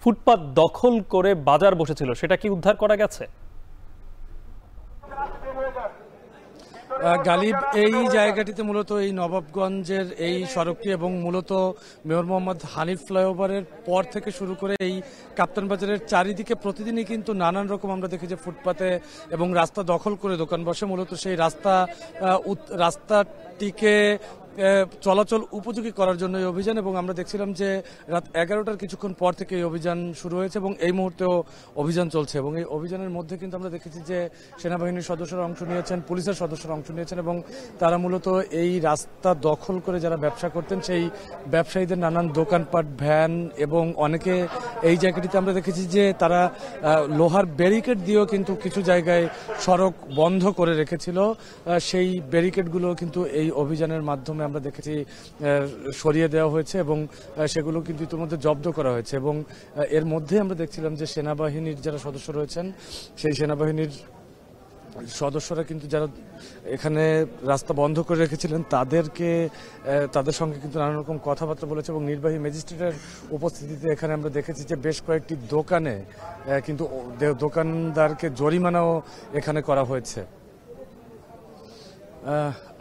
ফুটপাত দখল করে বাজার বসেছিল সেটা কি উদ্ধার করা গেছে? গালিব, এই জায়গাটিতে মূলত এই নবাবগঞ্জের এই সড়কটি এবং মূলত মেয়র মোহাম্মদ হানিফ ফ্লাইওভারের পর থেকে শুরু করে এই কাপ্তান বাজারের চারিদিকে প্রতিদিনই কিন্তু নানান রকম আমরা দেখি যে ফুটপাতে এবং রাস্তা দখল করে দোকান বসে। মূলত সেই রাস্তাটিকে চলাচল উপযোগী করার জন্য এই অভিযান, এবং আমরা দেখছিলাম যে রাত 11টার কিছুক্ষণ পর থেকে এই অভিযান শুরু হয়েছে এবং এই মুহূর্তেও অভিযান চলছে। এবং এই অভিযানের মধ্যে কিন্তু আমরা দেখেছি যে সেনাবাহিনীর সদস্যরা অংশ নিয়েছেন, পুলিশের সদস্যরা অংশ নিয়েছেন এবং তারা মূলত এই রাস্তা দখল করে যারা ব্যবসা করতেন সেই ব্যবসায়ীদের নানান দোকানপাট, ভ্যান এবং অনেকে এই জায়গাটিতে আমরা দেখেছি যে তারা লোহার ব্যারিকেড দিয়েও কিন্তু কিছু জায়গায় সড়ক বন্ধ করে রেখেছিল। সেই ব্যারিকেডগুলো কিন্তু এই অভিযানের মাধ্যমে আমরা দেখেছি সরিয়ে দেওয়া হয়েছে এবং সেগুলো কিন্তু ইতিমধ্যে জব্দ করা হয়েছে। এবং এর মধ্যে আমরা দেখছিলাম যে সেনাবাহিনীর যারা সদস্য রয়েছেন সেই সেনাবাহিনীর সদস্যরা কিন্তু যারা এখানে রাস্তা বন্ধ করে রেখেছিলেন তাদের সঙ্গে কিন্তু নানা রকম কথাবার্তা বলেছে এবং নির্বাহী ম্যাজিস্ট্রেটের উপস্থিতিতে এখানে আমরা দেখেছি যে বেশ কয়েকটি দোকানে কিন্তু দোকানদারকে জরিমানাও এখানে করা হয়েছে।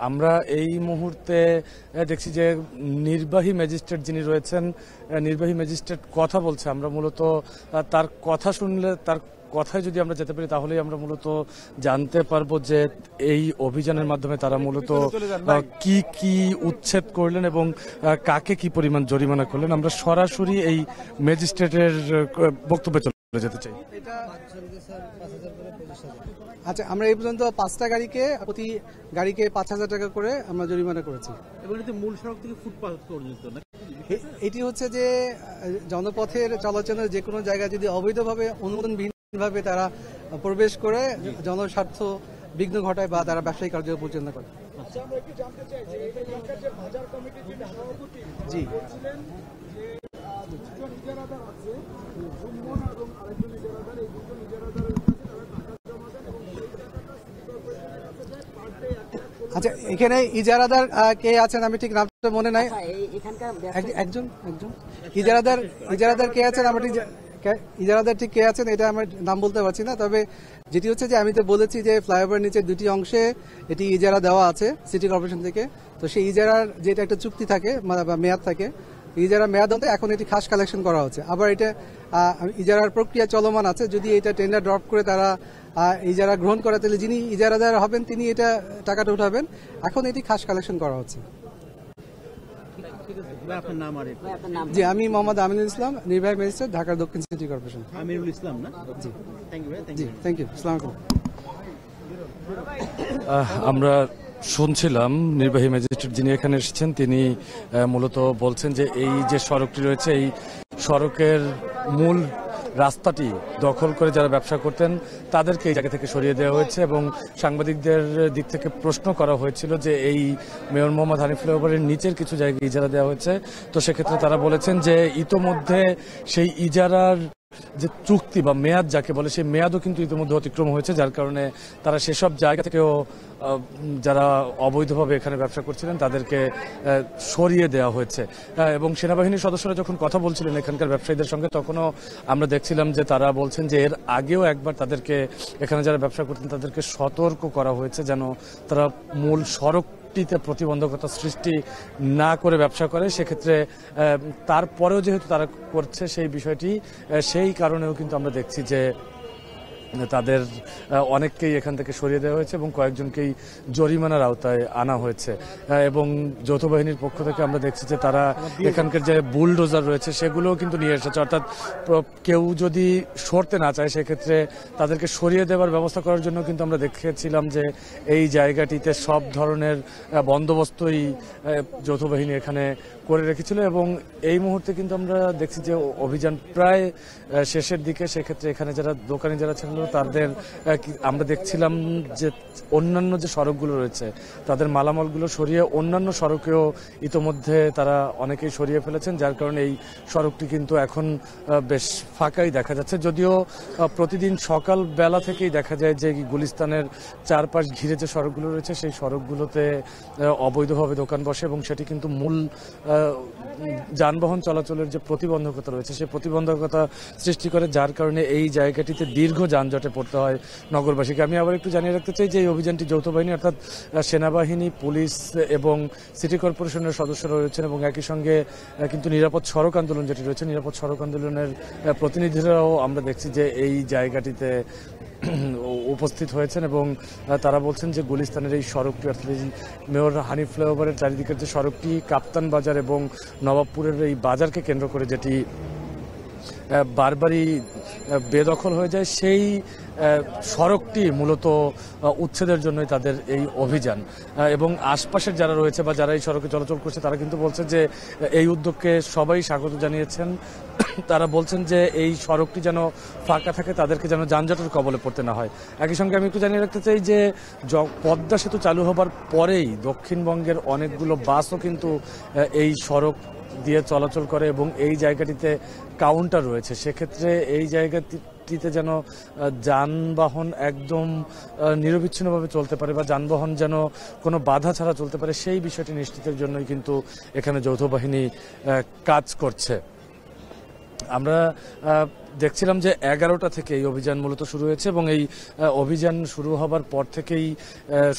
আমরা এই মুহূর্তে দেখছি যে নির্বাহী ম্যাজিস্ট্রেট যিনি রয়েছেন, নির্বাহী ম্যাজিস্ট্রেট কথা বলছে। আমরা মূলত তার কথা শুনলে, তার কথায় যদি আমরা যেতে পারি তাহলেই আমরা মূলত জানতে পারবো যে এই অভিযানের মাধ্যমে তারা মূলত কি কি উচ্ছেদ করলেন এবং কাকে কি পরিমাণ জরিমানা করলেন। আমরা সরাসরি এই ম্যাজিস্ট্রেটের বক্তব্যে চলে যেতে চাই। আচ্ছা, আমরা এই পর্যন্ত 5টা গাড়িকে প্রতি গাড়িকে 5,000 টাকা করে আমরা জরিমানা করেছি। এবং এটি মূল সড়ক থেকে ফুটপাথ পর্যন্ত না, এটি হচ্ছে যে জনপথের চলাচলের যে কোনো জায়গায় যদি অবৈধভাবে অনুমোদনবিহীনভাবে তারা প্রবেশ করে জনস্বার্থ বিঘ্ন ঘটায় বা তারা ব্যবসায়িক কার্য পরিচালনা করে। জি, আচ্ছা, এখানে ইজারাদার কে আছেন আমি ঠিক নামটা মনে নাই। একজন ইজারাদার কে আছেন আমার ঠিক ইজারাদার ঠিক কে আছেন এটা আমার নাম বলতে পারছি না। তবে যেটি হচ্ছে যে আমি তো বলেছি যে ফ্লাইওভার নিচে 2টি অংশে এটি ইজারা দেওয়া আছে সিটি কর্পোরেশন থেকে। তো সেই ইজারার যেটা একটা চুক্তি থাকে বা মেয়াদ থাকে, ইজারা মেয়াদ হতে এখন এটি খাস কালেকশন করা হচ্ছে। আবার এটা ইজারার প্রক্রিয়া চলমান আছে। যদি এটা টেন্ডার ড্রপ করে তারা ইজারা গ্রহণ করে তাহলে যিনি ইজারাদার হবেন তিনি এটা টাকাটা উঠাবেন। এখন এটি খাস কালেকশন করা হচ্ছে। জি, আমি মোহাম্মদ আমিনুল ইসলাম, নির্বাহী ম্যাজিস্ট্রেট, ঢাকার দক্ষিণ সিটি কর্পোরেশন। আমিনুল ইসলাম না? জি, থ্যাংক ইউ। আসসালামু আলাইকুম। আমরা শুনছিলাম নির্বাহী ম্যাজিস্ট্রেট যিনি এখানে এসেছেন তিনি মূলত বলছেন যে এই যে সড়কটি রয়েছে এই সড়কের মূল রাস্তাটি দখল করে যারা ব্যবসা করতেন তাদেরকে এই জায়গা থেকে সরিয়ে দেওয়া হয়েছে এবং সাংবাদিকদের দিক থেকে প্রশ্ন করা হয়েছিল যে এই মেয়র মোহাম্মদ হানিফ ফ্লাইওভারের নিচের কিছু জায়গায় ইজারা দেওয়া হয়েছে। তো সেক্ষেত্রে তারা বলেছেন যে ইতোমধ্যে সেই ইজারার যে চুক্তি বা মেয়াদ যাকে বলে সেই মেয়াদও কিন্তু ইতিমধ্যে অতিক্রম হয়েছে, যার কারণে তারা সেসব জায়গা থেকেও যারা অবৈধভাবে এখানে ব্যবসা করছিলেন তাদেরকে সরিয়ে দেওয়া হয়েছে। এবং সেনাবাহিনীর সদস্যরা যখন কথা বলছিলেন এখানকার ব্যবসায়ীদের সঙ্গে তখনও আমরা দেখছিলাম যে তারা বলছেন যে এর আগেও একবার তাদেরকে এখানে যারা ব্যবসা করতেন তাদেরকে সতর্ক করা হয়েছে যেন তারা মূল সড়কটিতে প্রতিবন্ধকতা সৃষ্টি না করে ব্যবসা করে। সেক্ষেত্রে তারপরেও যেহেতু তারা করছে সেই বিষয়টি, সেই কারণেও কিন্তু আমরা দেখছি যে তাদের অনেককেই এখান থেকে সরিয়ে দেওয়া হয়েছে এবং কয়েকজনকেই জরিমানার আওতায় আনা হয়েছে। এবং যৌথ বাহিনীর পক্ষ থেকে আমরা দেখছি যে তারা এখানকার যে বুলডোজার রয়েছে সেগুলোও কিন্তু নিয়ে এসেছে, অর্থাৎ কেউ যদি সরতে না চায় সেক্ষেত্রে তাদেরকে সরিয়ে দেওয়ার ব্যবস্থা করার জন্য কিন্তু আমরা দেখেছিলাম যে এই জায়গাটিতে সব ধরনের বন্দোবস্তই যৌথ বাহিনী এখানে করে রেখেছিল। এবং এই মুহূর্তে কিন্তু আমরা দেখছি যে অভিযান প্রায় শেষের দিকে। সেক্ষেত্রে এখানে যারা দোকানি যারা ছিলেন হয়েছিল তাদের আমরা দেখছিলাম যে অন্যান্য যে সড়কগুলো রয়েছে তাদের মালামালগুলো সরিয়ে অন্যান্য সড়কেও ইতোমধ্যে তারা অনেকেই সরিয়ে ফেলেছেন, যার কারণে এই সড়কটি কিন্তু এখন বেশ ফাঁকাই দেখা যাচ্ছে। যদিও প্রতিদিন সকাল বেলা থেকেই দেখা যায় যে গুলিস্তানের চারপাশ ঘিরে যে সড়কগুলো রয়েছে সেই সড়কগুলোতে অবৈধভাবে দোকান বসে এবং সেটি কিন্তু মূল যানবাহন চলাচলের যে প্রতিবন্ধকতা রয়েছে সেই প্রতিবন্ধকতা সৃষ্টি করে, যার কারণে এই জায়গাটিতে দীর্ঘ যানজটে পড়তে হয় নগরবাসীকে। আমি আবার একটু জানিয়ে রাখতে চাই যে এই অভিযানটি যৌথ বাহিনী অর্থাৎ সেনাবাহিনী, পুলিশ এবং সিটি কর্পোরেশনের সদস্যরা রয়েছেন এবং একই সঙ্গে কিন্তু নিরাপদ সড়ক আন্দোলন যেটি রয়েছে নিরাপদ সড়ক আন্দোলনের প্রতিনিধিরাও আমরা দেখছি যে এই জায়গাটিতে উপস্থিত হয়েছেন এবং তারা বলছেন যে গুলিস্তানের এই সড়কটি অর্থাৎ এই মেয়র হানিফ ফ্লাইওভারের চারিদিকের যে সড়কটি কাপ্তান বাজার এবং নবাবপুরের এই বাজারকে কেন্দ্র করে যেটি বারবারই বেদখল হয়ে যায় সেই সড়কটি মূলত উচ্ছেদের জন্যই তাদের এই অভিযান। এবং আশপাশের যারা রয়েছে বা যারা এই সড়কে চলাচল করছে তারা কিন্তু বলছে যে এই উদ্যোগকে সবাই স্বাগত জানিয়েছেন। তারা বলছেন যে এই সড়কটি যেন ফাঁকা থাকে, তাদেরকে যেন যানজটের কবলে পড়তে না হয়। একই সঙ্গে আমি একটু জানিয়ে রাখতে চাই যে পদ্মা সেতু চালু হবার পরেই দক্ষিণবঙ্গের অনেকগুলো বাসও কিন্তু এই সড়ক দিয়ে চলাচল করে এবং এই জায়গাটিতে কাউন্টার রয়েছে। সেক্ষেত্রে এই জায়গাটিতে যেন যানবাহন একদম নিরবিচ্ছিন্নভাবে চলতে পারে বা যানবাহন যেন কোনো বাধা ছাড়া চলতে পারে সেই বিষয়টি নিশ্চিতের জন্যই কিন্তু এখানে যৌথ বাহিনী কাজ করছে। আমরা দেখছিলাম যে 11টা থেকে এই অভিযান মূলত শুরু হয়েছে এবং এই অভিযান শুরু হবার পর থেকেই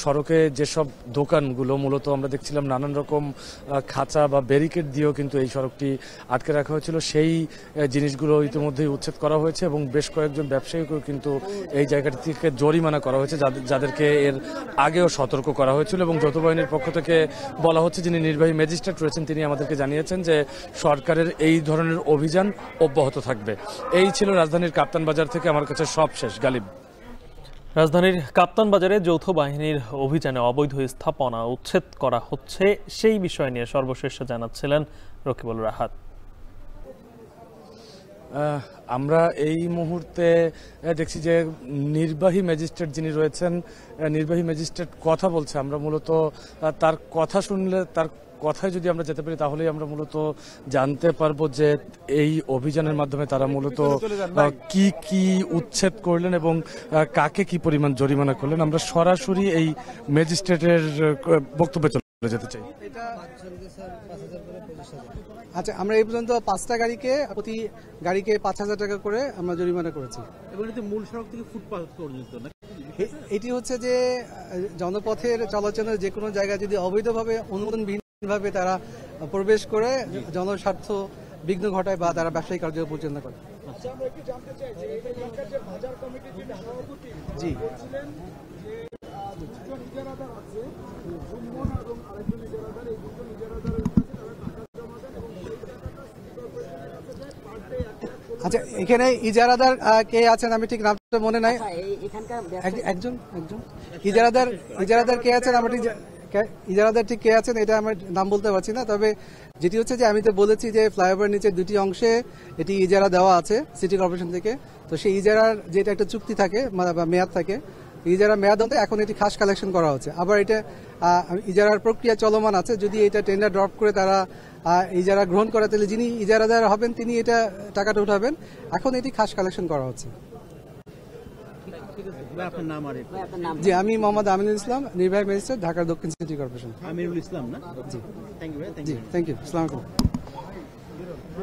সড়কে যেসব দোকানগুলো মূলত আমরা দেখছিলাম নানান রকম খাঁচা বা ব্যারিকেড দিয়েও কিন্তু এই সড়কটি আটকে রাখা হয়েছিল, সেই জিনিসগুলো ইতিমধ্যেই উচ্ছেদ করা হয়েছে এবং বেশ কয়েকজন ব্যবসায়ীকেও কিন্তু এই জায়গাটি থেকে জরিমানা করা হয়েছে যাদেরকে এর আগেও সতর্ক করা হয়েছিল। এবং যৌথ বাহিনীর পক্ষ থেকে বলা হচ্ছে, যিনি নির্বাহী ম্যাজিস্ট্রেট রয়েছেন তিনি আমাদেরকে জানিয়েছেন যে সরকারের এই ধরনের অভিযান অব্যাহত থাকবে। এই ছিল রাজধানীর কাপ্তান বাজার থেকে আমার কাছে সব শেষ। গালিব। রাজধানীর কাপ্তান বাজারে যৌথ বাহিনীর অভিযানে অবৈধ স্থাপনা উচ্ছেদ করা হচ্ছে সেই বিষয় নিয়ে সর্বশেষ জানাচ্ছিলেন রকিবুল রাহাত। আমরা এই মুহূর্তে দেখছি যে নির্বাহী ম্যাজিস্ট্রেট যিনি রয়েছেন, নির্বাহী ম্যাজিস্ট্রেট কথা বলছে। আমরা মূলত তার কথা শুনলে, তার কথায় যদি আমরা যেতে পারি তাহলেই আমরা মূলত জানতে পারবো যে এই অভিযানের মাধ্যমে তারা মূলত কি কি উচ্ছেদ করলেন এবং কাকে কি পরিমাণ জরিমানা করলেন। আমরা সরাসরি এই ম্যাজিস্ট্রেটের বক্তব্যে চলে যেতে চাই। আচ্ছা, আমরা এই পর্যন্ত 5টা গাড়িকে প্রতি গাড়িকে 5,000 টাকা করে আমরা জরিমানা করেছি। এবং এতে মূল সড়ক থেকে ফুটপাথ পর্যন্ত না, এটি হচ্ছে যে জনপথের চলাচলের যে কোনো জায়গায় যদি অবৈধভাবে অনুমোদনবিহীনভাবে তারা প্রবেশ করে জনস্বার্থ বিঘ্ন ঘটায় বা তারা ব্যবসায়িক কার্য পরিচালনা করে। জি, আচ্ছা, এখানে ইজারাদার কে আছেন আমি ঠিক নামটা মনে নাই। একজন ইজারাদার কে আছেন আমার ঠিক ইজারাদার ঠিক কে আছেন এটা আমার নাম বলতে পারছি না। তবে যেটি হচ্ছে যে আমি তো বলেছি যে ফ্লাইওভার নিচে 2টি অংশে এটি ইজারা দেওয়া আছে সিটি কর্পোরেশন থেকে। তো সেই ইজারার যেটা একটা চুক্তি থাকে বা মেয়াদ থাকে, ইজারা মেয়াদ হতে এখন এটি খাস কালেকশন করা হচ্ছে। আবার এটা ইজারার প্রক্রিয়া চলমান আছে। যদি এটা টেন্ডার ড্রপ করে তারা ইজারা গ্রহণ করে তাহলে যিনি ইজারাদার হবেন তিনি এটা টাকাটা উঠাবেন। এখন এটি খাস কালেকশন করা হচ্ছে। জি, আমি মোহাম্মদ আমিনুল ইসলাম, নির্বাহী ম্যাজিস্ট্রেট, ঢাকার দক্ষিণ সিটি কর্পোরেশন। আমিনুল ইসলাম না? জি, থ্যাংক ইউ। Thank you. আসসালামু আলাইকুম।